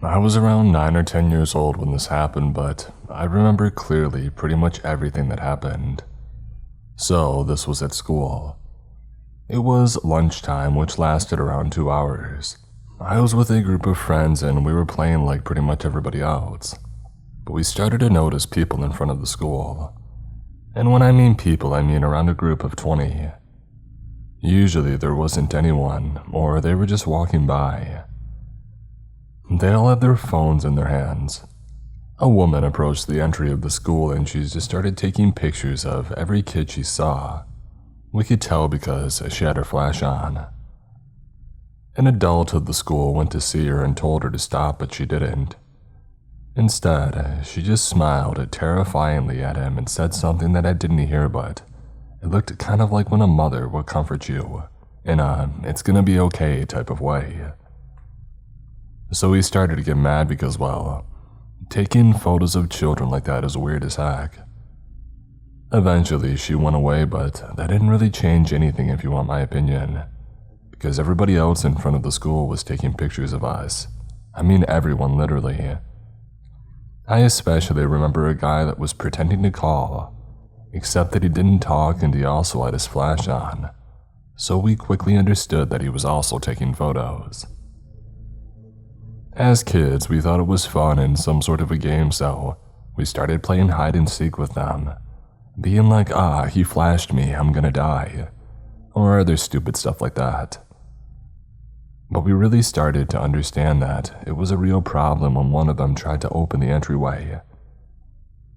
I was around 9 or 10 years old when this happened, but I remember clearly pretty much everything that happened. So, this was at school. It was lunchtime, which lasted around 2 hours. I was with a group of friends and we were playing like pretty much everybody else. But we started to notice people in front of the school. And when I mean people, I mean around a group of 20. Usually there wasn't anyone, or they were just walking by. They all had their phones in their hands. A woman approached the entry of the school and she just started taking pictures of every kid she saw. We could tell because she had her flash on. An adult of the school went to see her and told her to stop, but she didn't. Instead, she just smiled terrifyingly at him and said something that I didn't hear, but it looked kind of like when a mother would comfort you in a "it's gonna be okay" type of way. So he started to get mad because, well, taking photos of children like that is weird as heck. Eventually, she went away, but that didn't really change anything if you want my opinion, because everybody else in front of the school was taking pictures of us. I mean everyone, literally. I especially remember a guy that was pretending to call, except that he didn't talk and he also had his flash on, so we quickly understood that he was also taking photos. As kids, we thought it was fun and some sort of a game, so we started playing hide and seek with them, being like, he flashed me, I'm gonna die, or other stupid stuff like that. But we really started to understand that it was a real problem when one of them tried to open the entryway.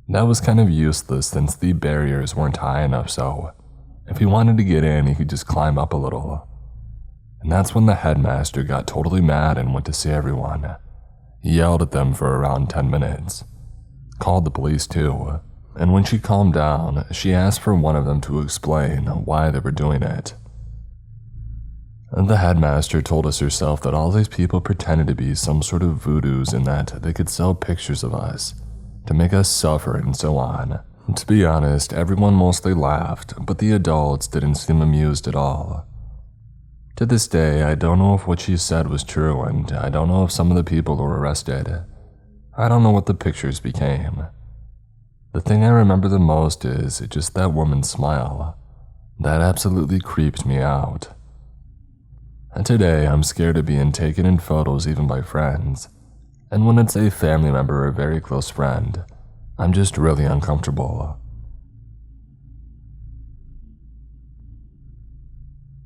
That was kind of useless since the barriers weren't high enough, so if he wanted to get in, he could just climb up a little. And that's when the headmaster got totally mad and went to see everyone. He yelled at them for around 10 minutes. Called the police too, and when she calmed down, she asked for one of them to explain why they were doing it. The headmaster told us herself that all these people pretended to be some sort of voodoos and that they could sell pictures of us to make us suffer and so on. To be honest, everyone mostly laughed, but the adults didn't seem amused at all. To this day, I don't know if what she said was true, and I don't know if some of the people were arrested. I don't know what the pictures became. The thing I remember the most is just that woman's smile. That absolutely creeped me out. And today, I'm scared of being taken in photos even by friends, and when it's a family member or a very close friend, I'm just really uncomfortable.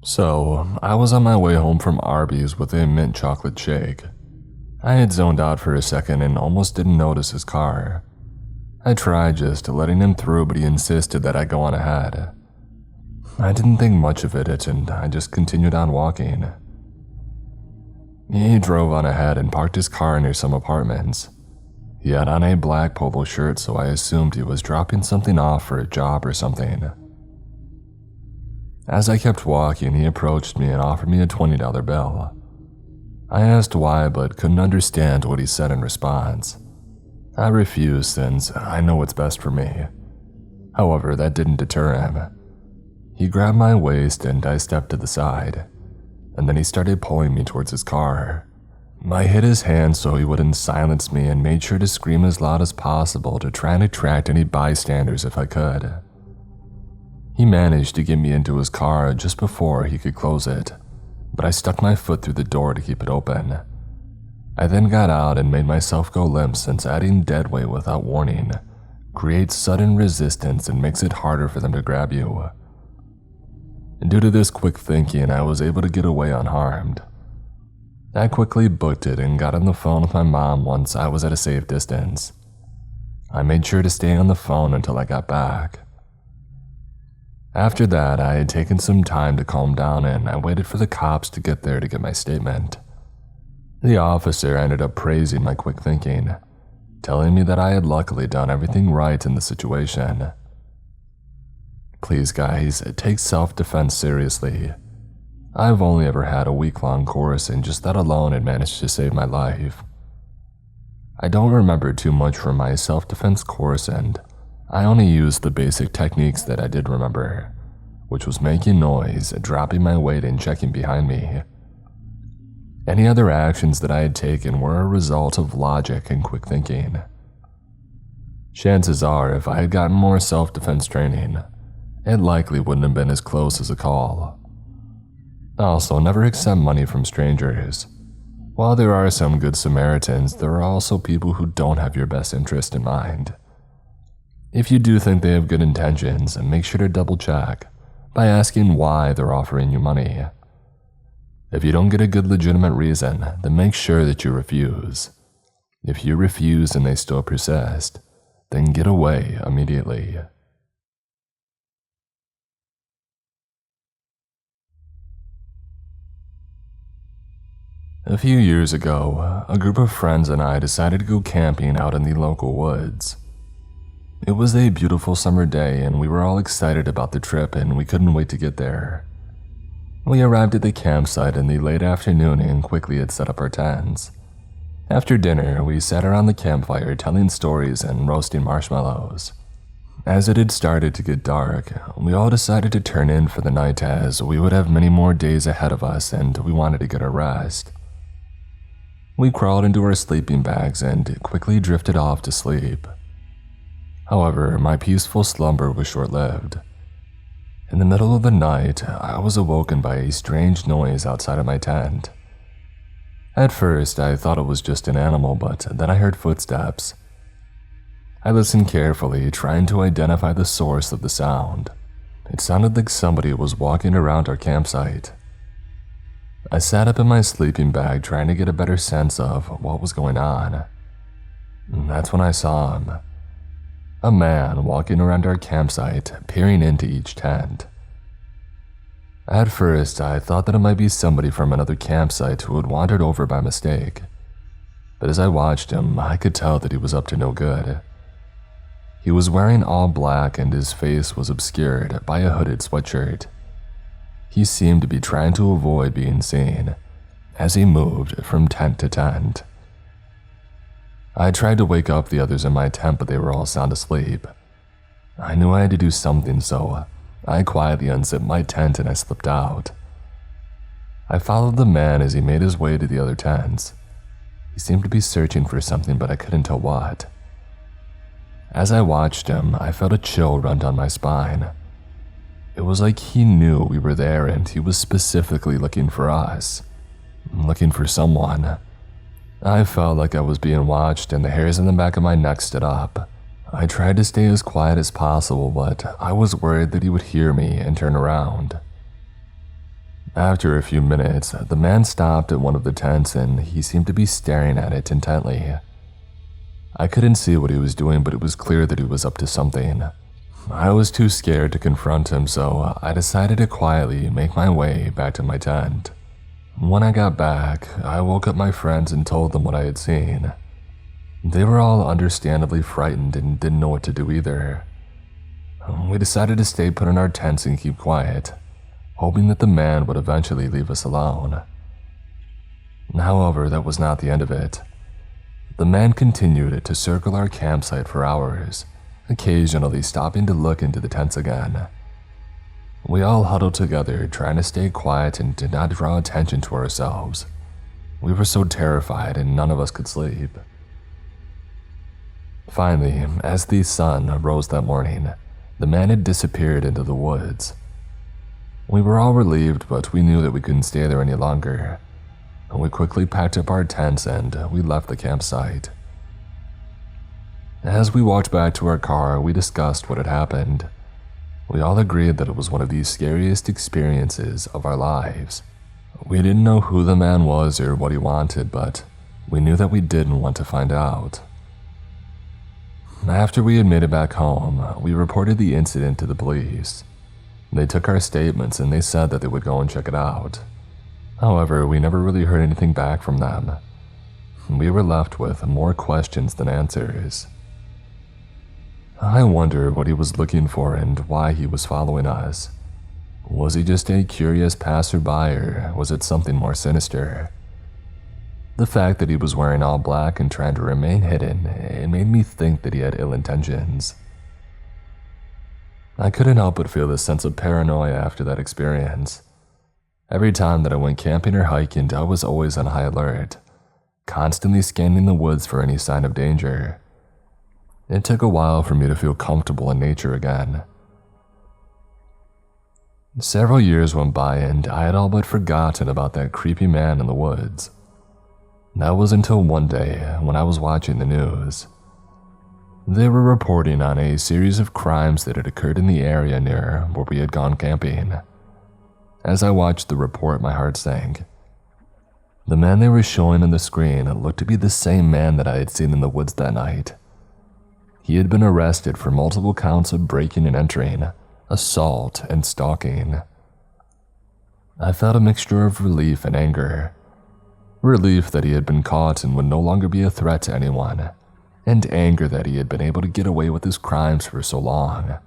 So, I was on my way home from Arby's with a mint chocolate shake. I had zoned out for a second and almost didn't notice his car. I tried just letting him through, but he insisted that I go on ahead. I didn't think much of it and I just continued on walking. He drove on ahead and parked his car near some apartments. He had on a black polo shirt, so I assumed he was dropping something off for a job or something. As I kept walking, he approached me and offered me a $20 bill. I asked why, but couldn't understand what he said in response. I refused since I know what's best for me. However, that didn't deter him. He grabbed my waist and I stepped to the side, and then he started pulling me towards his car. I hid his hand so he wouldn't silence me and made sure to scream as loud as possible to try and attract any bystanders if I could. He managed to get me into his car just before he could close it, but I stuck my foot through the door to keep it open. I then got out and made myself go limp since adding dead weight without warning creates sudden resistance and makes it harder for them to grab you. Due to this quick thinking, I was able to get away unharmed. I quickly booked it and got on the phone with my mom once I was at a safe distance. I made sure to stay on the phone until I got back. After that, I had taken some time to calm down and I waited for the cops to get there to get my statement. The officer ended up praising my quick thinking, telling me that I had luckily done everything right in the situation. Please guys, take self-defense seriously. I've only ever had a week-long course and just that alone had managed to save my life. I don't remember too much from my self-defense course and I only used the basic techniques that I did remember, which was making noise, dropping my weight, and checking behind me. Any other actions that I had taken were a result of logic and quick thinking. Chances are, if I had gotten more self-defense training, it likely wouldn't have been as close as a call. Also, never accept money from strangers. While there are some good Samaritans, there are also people who don't have your best interest in mind. If you do think they have good intentions, make sure to double check by asking why they're offering you money. If you don't get a good legitimate reason, then make sure that you refuse. If you refuse and they still persist, then get away immediately. A few years ago, a group of friends and I decided to go camping out in the local woods. It was a beautiful summer day and we were all excited about the trip and we couldn't wait to get there. We arrived at the campsite in the late afternoon and quickly had set up our tents. After dinner, we sat around the campfire telling stories and roasting marshmallows. As it had started to get dark, we all decided to turn in for the night as we would have many more days ahead of us and we wanted to get our rest. We crawled into our sleeping bags and quickly drifted off to sleep. However, my peaceful slumber was short-lived. In the middle of the night, I was awoken by a strange noise outside of my tent. At first, I thought it was just an animal, but then I heard footsteps. I listened carefully, trying to identify the source of the sound. It sounded like somebody was walking around our campsite. I sat up in my sleeping bag trying to get a better sense of what was going on. That's when I saw him. A man walking around our campsite, peering into each tent. At first, I thought that it might be somebody from another campsite who had wandered over by mistake. But as I watched him, I could tell that he was up to no good. He was wearing all black and his face was obscured by a hooded sweatshirt. He seemed to be trying to avoid being seen as he moved from tent to tent. I tried to wake up the others in my tent, but they were all sound asleep. I knew I had to do something, so I quietly unzipped my tent and I slipped out. I followed the man as he made his way to the other tents. He seemed to be searching for something, but I couldn't tell what. As I watched him, I felt a chill run down my spine. It was like he knew we were there and he was specifically looking for us. Looking for someone. I felt like I was being watched and the hairs in the back of my neck stood up. I tried to stay as quiet as possible, but I was worried that he would hear me and turn around. After a few minutes, the man stopped at one of the tents and he seemed to be staring at it intently. I couldn't see what he was doing, but it was clear that he was up to something. I was too scared to confront him, so I decided to quietly make my way back to my tent. When I got back, I woke up my friends and told them what I had seen. They were all understandably frightened and didn't know what to do either. We decided to stay put in our tents and keep quiet, hoping that the man would eventually leave us alone. However, that was not the end of it. The man continued to circle our campsite for hours, occasionally stopping to look into the tents again. We all huddled together, trying to stay quiet and did not draw attention to ourselves. We were so terrified and none of us could sleep. Finally, as the sun rose that morning, the man had disappeared into the woods. We were all relieved, but we knew that we couldn't stay there any longer. We quickly packed up our tents and we left the campsite. As we walked back to our car, we discussed what had happened. We all agreed that it was one of the scariest experiences of our lives. We didn't know who the man was or what he wanted, but we knew that we didn't want to find out. After we had made it back home, we reported the incident to the police. They took our statements and they said that they would go and check it out. However, we never really heard anything back from them. We were left with more questions than answers. I wonder what he was looking for and why he was following us. Was he just a curious passerby or was it something more sinister? The fact that he was wearing all black and trying to remain hidden, it made me think that he had ill intentions. I couldn't help but feel this sense of paranoia after that experience. Every time that I went camping or hiking, I was always on high alert, constantly scanning the woods for any sign of danger. It took a while for me to feel comfortable in nature again. Several years went by and I had all but forgotten about that creepy man in the woods. That was until one day when I was watching the news. They were reporting on a series of crimes that had occurred in the area near where we had gone camping. As I watched the report, my heart sank. The man they were showing on the screen looked to be the same man that I had seen in the woods that night. He had been arrested for multiple counts of breaking and entering, assault, and stalking. I felt a mixture of relief and anger. Relief that he had been caught and would no longer be a threat to anyone, and anger that he had been able to get away with his crimes for so long.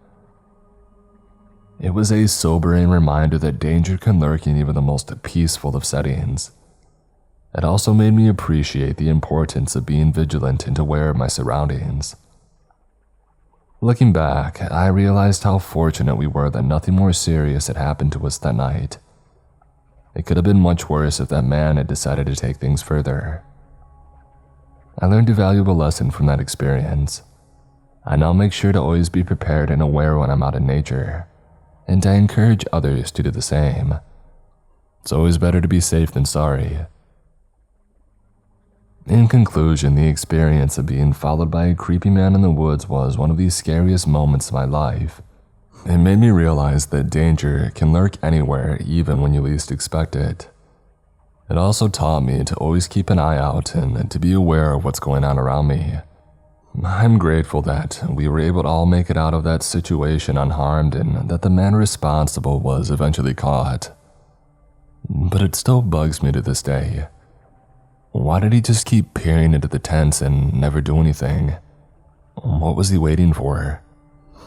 It was a sobering reminder that danger can lurk in even the most peaceful of settings. It also made me appreciate the importance of being vigilant and aware of my surroundings. Looking back, I realized how fortunate we were that nothing more serious had happened to us that night. It could have been much worse if that man had decided to take things further. I learned a valuable lesson from that experience. I now make sure to always be prepared and aware when I'm out in nature, and I encourage others to do the same. It's always better to be safe than sorry. In conclusion, the experience of being followed by a creepy man in the woods was one of the scariest moments of my life. It made me realize that danger can lurk anywhere, even when you least expect it. It also taught me to always keep an eye out and to be aware of what's going on around me. I'm grateful that we were able to all make it out of that situation unharmed and that the man responsible was eventually caught. But it still bugs me to this day. Why did he just keep peering into the tents and never do anything? What was he waiting for?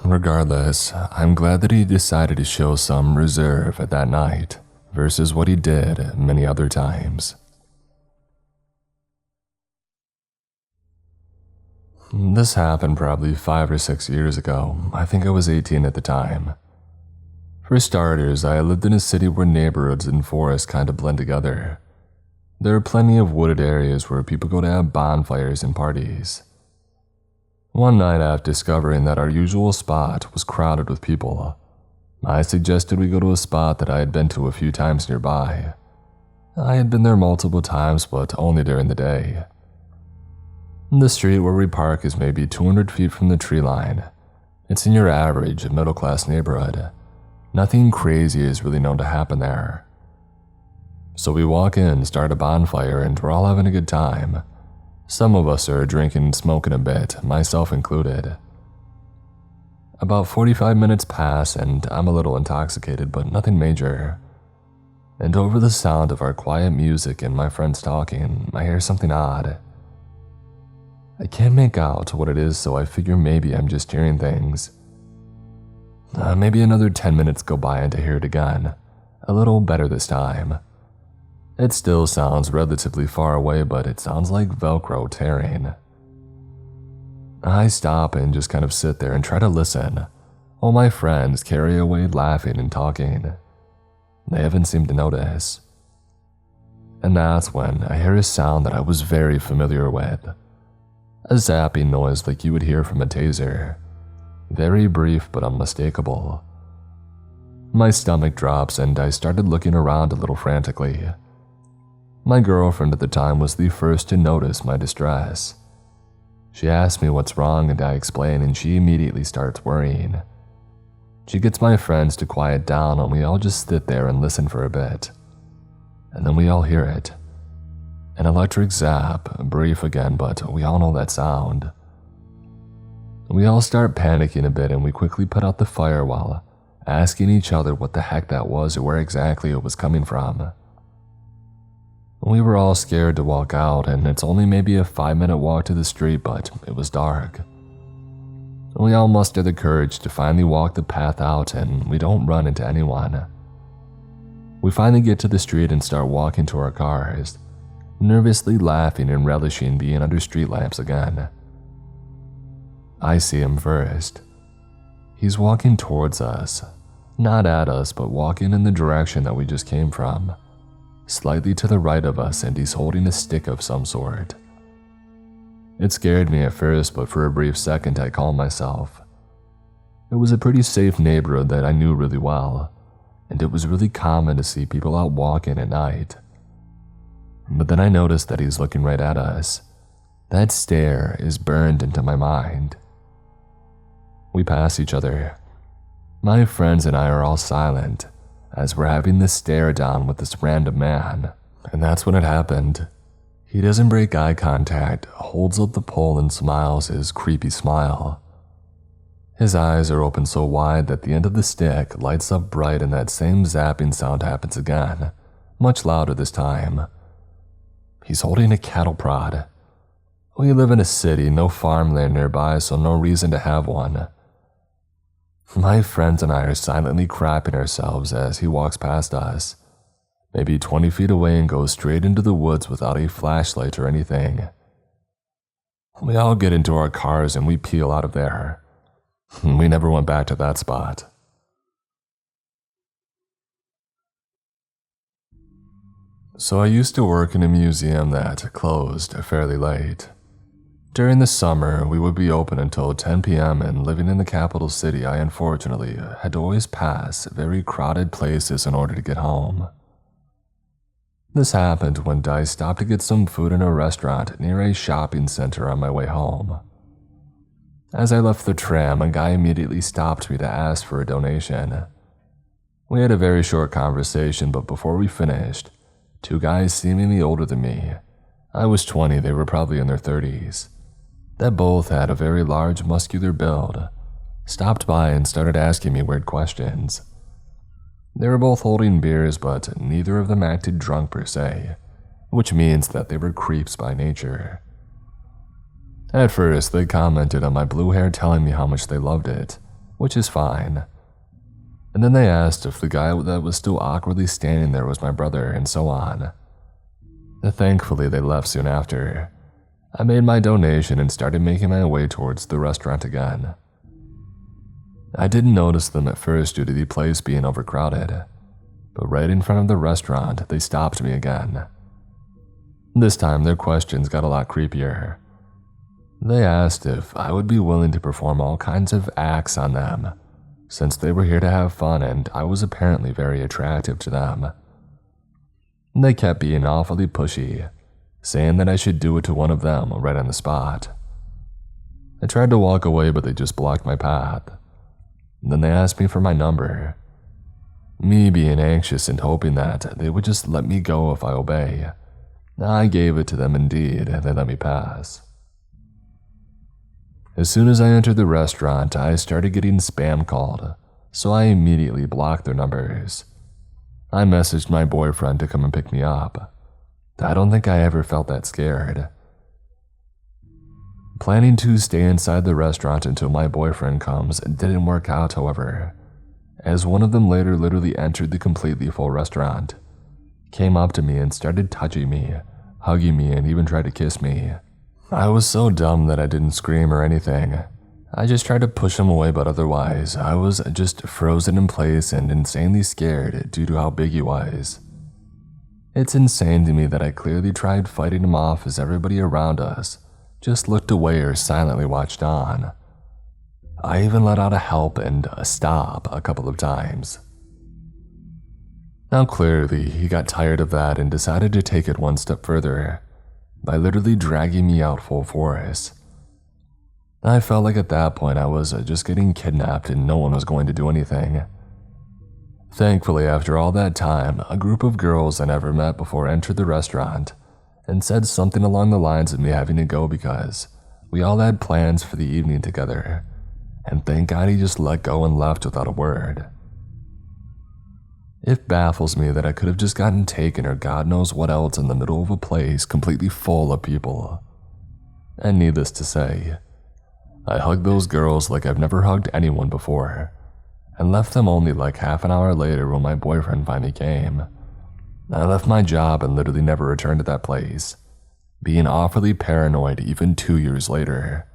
Regardless, I'm glad that he decided to show some reserve at that night versus what he did many other times. This happened probably 5 or 6 years ago. I think I was 18 at the time. For starters, I lived in a city where neighborhoods and forests kind of blend together. There are plenty of wooded areas where people go to have bonfires and parties. One night, after discovering that our usual spot was crowded with people, I suggested we go to a spot that I had been to a few times nearby. I had been there multiple times, but only during the day. The street where we park is maybe 200 feet from the tree line. It's in your average middle-class neighborhood. Nothing crazy is really known to happen there. So we walk in, start a bonfire, and we're all having a good time. Some of us are drinking and smoking a bit, myself included. About 45 minutes pass and I'm a little intoxicated, but nothing major. And over the sound of our quiet music and my friends talking, I hear something odd. I can't make out what it is, so I figure maybe I'm just hearing things. Maybe another 10 minutes go by and I hear it again, a little better this time. It still sounds relatively far away, but it sounds like Velcro tearing. I stop and just kind of sit there and try to listen, while my friends carry away laughing and talking. They haven't seemed to notice. And that's when I hear a sound that I was very familiar with. A zapping noise like you would hear from a taser. Very brief but unmistakable. My stomach drops and I started looking around a little frantically. My girlfriend at the time was the first to notice my distress. She asked me what's wrong and I explain, and she immediately starts worrying. She gets my friends to quiet down and we all just sit there and listen for a bit. And then we all hear it. An electric zap, brief again, but we all know that sound. We all start panicking a bit and we quickly put out the fire while asking each other what the heck that was or where exactly it was coming from. We were all scared to walk out, and it's only maybe a 5-minute walk to the street, but it was dark. We all muster the courage to finally walk the path out, and we don't run into anyone. We finally get to the street and start walking to our cars, nervously laughing and relishing being under street lamps again. I see him first. He's walking towards us, not at us, but walking in the direction that we just came from, slightly to the right of us, and he's holding a stick of some sort. It scared me at first, but for a brief second I calmed myself. It was a pretty safe neighborhood that I knew really well, and it was really common to see people out walking at night. But then I noticed that he's looking right at us. That stare is burned into my mind. We pass each other. My friends and I are all silent as we're having this stare down with this random man, and that's when it happened. He doesn't break eye contact, holds up the pole and smiles his creepy smile. His eyes are open so wide that the end of the stick lights up bright, and that same zapping sound happens again, much louder this time. He's holding a cattle prod. We live in a city, no farmland nearby, so no reason to have one. My friends and I are silently crapping ourselves as he walks past us, maybe 20 feet away, and goes straight into the woods without a flashlight or anything. We all get into our cars and we peel out of there. We never went back to that spot. So I used to work in a museum that closed fairly late. During the summer, we would be open until 10 p.m. and living in the capital city, I unfortunately had to always pass very crowded places in order to get home. This happened when I stopped to get some food in a restaurant near a shopping center on my way home. As I left the tram, a guy immediately stopped me to ask for a donation. We had a very short conversation, but before we finished, two guys seemingly older than me, I was 20, they were probably in their 30s, that both had a very large muscular build, stopped by and started asking me weird questions. They were both holding beers, but neither of them acted drunk per se, which means that they were creeps by nature. At first, they commented on my blue hair, telling me how much they loved it, which is fine. And then they asked if the guy that was still awkwardly standing there was my brother, and so on. Thankfully, they left soon after. I made my donation and started making my way towards the restaurant again. I didn't notice them at first due to the place being overcrowded, but right in front of the restaurant, they stopped me again. This time, their questions got a lot creepier. They asked if I would be willing to perform all kinds of acts on them, since they were here to have fun and I was apparently very attractive to them. They kept being awfully pushy, saying that I should do it to one of them right on the spot. I tried to walk away, but they just blocked my path. Then they asked me for my number. Me being anxious and hoping that they would just let me go if I obey, I gave it to them. Indeed, they let me pass. As soon as I entered the restaurant, I started getting spam called, so I immediately blocked their numbers. I messaged my boyfriend to come and pick me up. I don't think I ever felt that scared. Planning to stay inside the restaurant until my boyfriend comes didn't work out, however, as one of them later literally entered the completely full restaurant, came up to me and started touching me, hugging me, and even tried to kiss me. I was so dumb that I didn't scream or anything. I just tried to push him away, but otherwise, I was just frozen in place and insanely scared due to how big he was. It's insane to me that I clearly tried fighting him off as everybody around us just looked away or silently watched on. I even let out a help and a stop a couple of times. Now clearly, he got tired of that and decided to take it one step further by literally dragging me out full force. I felt like at that point I was just getting kidnapped and no one was going to do anything. Thankfully, after all that time, a group of girls I never met before entered the restaurant and said something along the lines of me having to go because we all had plans for the evening together, and thank God he just let go and left without a word. It baffles me that I could have just gotten taken or God knows what else in the middle of a place completely full of people. And needless to say, I hugged those girls like I've never hugged anyone before, and left them only like half an hour later when my boyfriend finally came. I left my job and literally never returned to that place, being awfully paranoid even 2 years later.